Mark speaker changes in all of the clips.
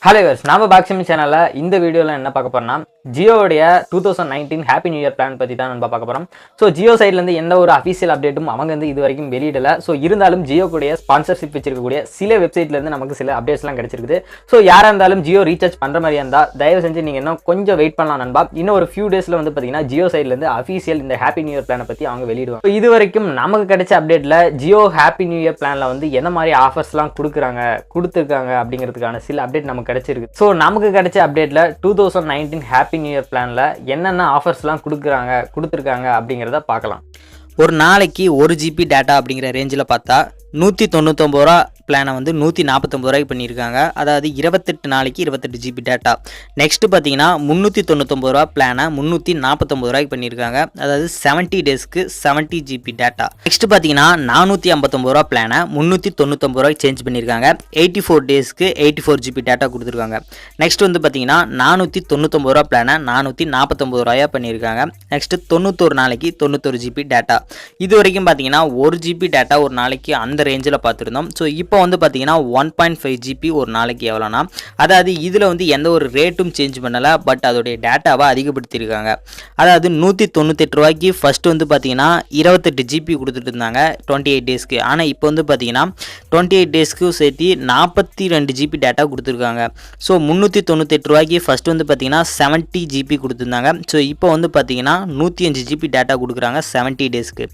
Speaker 1: Hello viewers, நாம பாக்ஸிமி சேனல்ல இந்த வீடியோல என்ன பார்க்க போறோம்னா ஜியோவுடைய 2019 ஹாப்பி நியூ இயர் பிளான் பத்தி தான் நம்ம பார்க்க போறோம். சோ ஜியோ சைடுல இருந்து எந்த ஒரு அபிஷியல் அப்டேட்டும் அவங்க வந்து இதுவரைக்கும் வெளியிடல. சோ இருந்தாலும் ஜியோ கூடிய ஸ்பான்சர்ஷிப் வச்சிருக்கக்கூடிய சில வெப்சைட்ல இருந்து நமக்கு சில அப்டேட்ஸ்லாம் கிடைச்சிருக்கு. சோ யாரா இருந்தாலும் ஜியோ ரீசார்ஜ் பண்ற மாதிரி இருந்தா தயவு செஞ்சு நீங்க இன்னும் கொஞ்சம் வெயிட் பண்ணலாம் நண்பா. இன்னும் ஒரு few daysல வந்து பாத்தீங்கன்னா ஜியோ சைடுல இருந்து அபிஷியல் இந்த ஹாப்பி நியூ இயர் பிளானை பத்தி அவங்க வெளியிடுவாங்க. இது வரைக்கும் நமக்கு கிடைச்ச அப்டேட்ல ஜியோ ஹாப்பி நியூ இயர் பிளான்ல வந்து என்ன மாதிரி ஆஃபர்ஸ்லாம் கொடுத்துருக்காங்க அப்படிங்கிறதுக்கான சில அப்டேட் நமக்கு கிடைச்சிருக்கு. சோ நமக்கு கிடைச்ச அப்டேட்ல 2019 ஹாப்பி நியூ இயர் பிளான்ல என்னென்ன ஆஃபர்ஸ்லாம் கொடுத்துருக்காங்க அப்படிங்கிறத பார்க்கலாம்.
Speaker 2: ஒரு நாளைக்கு 1 GB டேட்டா அப்படிங்கிற ரேஞ்சில் பார்த்தா 199 ரூபா பிளானை வந்து 149 ரூபாய்க்கு பண்ணியிருக்காங்க. அதாவது 28 நாளைக்கு 28 GB டேட்டா. நெக்ஸ்ட்டு பார்த்தீங்கன்னா 399 ரூபா பிளானை 349 ரூபாய்க்கு பண்ணியிருக்காங்க. அதாவது 70 டேஸ்க்கு 70 GB டேட்டா. நெக்ஸ்ட்டு பார்த்தீங்கன்னா 459 ரூபா பிளானை 399 ரூபாய்க்கு சேஞ்ச் பண்ணியிருக்காங்க. 84 டேஸ்க்கு 84 GB டேட்டா கொடுத்துருக்காங்க. நெக்ஸ்ட் வந்து பார்த்தீங்கன்னா 499 ரூபா பிளானை 449 ரூபாயா பண்ணியிருக்காங்க. நெக்ஸ்ட்டு 91 நாளைக்கு 91 GB டேட்டா. இது வரைக்கும் பார்த்தீங்கன்னா 1 GB டேட்டா ஒரு நாளைக்கு அந்த ரேஞ்சில் பார்த்துருந்தோம். ஸோ இப்போ வந்து பார்த்தீங்கன்னா 1.5 GB ஒரு நாளைக்கு எவ்வளோனா, அதாவது இதில் வந்து எந்த ஒரு ரேட்டும் சேஞ்ச் பண்ணலை, பட் அதோடைய டேட்டாவை அதிகப்படுத்தியிருக்காங்க. அதாவது 198 ரூபாய்க்கு ஃபஸ்ட்டு வந்து பார்த்தீங்கன்னா 28 GB கொடுத்துட்டு இருந்தாங்க 28 டேஸ்க்கு. ஆனால் இப்போ வந்து பார்த்தீங்கன்னா 28 டேஸ்க்கு சேர்த்து 42 GB டேட்டா கொடுத்துருக்காங்க. ஸோ 398 ரூபாய்க்கு ஃபஸ்ட்டு வந்து பார்த்தீங்கன்னா 70 GB கொடுத்துருந்தாங்க. ஸோ இப்போ வந்து பார்த்தீங்கன்னா 105 GB டேட்டா கொடுக்குறாங்க 70 டேஸ்க்கு.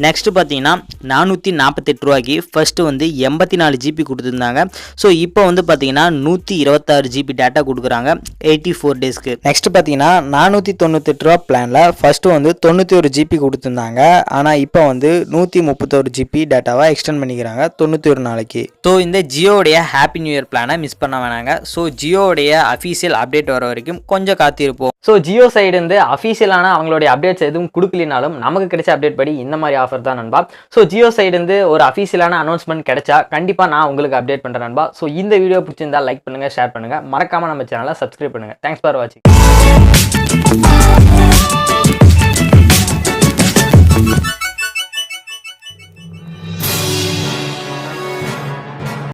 Speaker 2: நெக்ஸ்ட்டு பார்த்தீங்கன்னா 448 ரூபாய்க்கு ஃபஸ்ட்டு வந்து 84 GB கொடுத்துருந்தாங்க. ஸோ இப்போ வந்து பார்த்தீங்கன்னா 126 GB டேட்டா கொடுக்குறாங்க 84 டேஸ்க்கு. நெக்ஸ்ட் பார்த்தீங்கன்னா 498 ரூபா பிளானில் ஃபஸ்ட்டு வந்து 91 GB கொடுத்துருந்தாங்க. ஆனால் இப்போ வந்து 131 GB டேட்டாவாக எக்ஸ்டெண்ட் பண்ணிக்கிறாங்க 91 நாளைக்கு. ஸோ இந்த ஜியோடைய ஹாப்பி நியூ இயர் பிளானை மிஸ் பண்ண வேணாங்க. ஸோ ஜியோடைய அஃபீஷியல் அப்டேட் வர வரைக்கும் கொஞ்சம் காத்திருப்போம்.
Speaker 1: ஸோ ஜியோ சைடு இருந்து அஃபீஷியலான அவங்களுடைய அப்டேட்ஸ் எதுவும் கொடுக்கலினாலும் நமக்கு கிடைச்ச அப்டேட் படி இந்த மாதிரி ஆஃபர் தான் நண்பா. ஸோ ஜியோ சைடு இருந்து ஒரு அஃபீஷியலான அனௌன்ஸ்மெண்ட் கிடைச்சா கண்டிப்பாக நான் உங்களுக்கு அப்டேட் பண்ணுறேன் நண்பா. ஸோ இந்த வீடியோ பிடிச்சிருந்தா லைக் பண்ணுங்கள், ஷேர் பண்ணுங்கள், மறக்காமல் நம்ம சேனலை சப்ஸ்கிரைப் பண்ணுங்கள். தேங்க்ஸ் ஃபார் வாட்சிங்.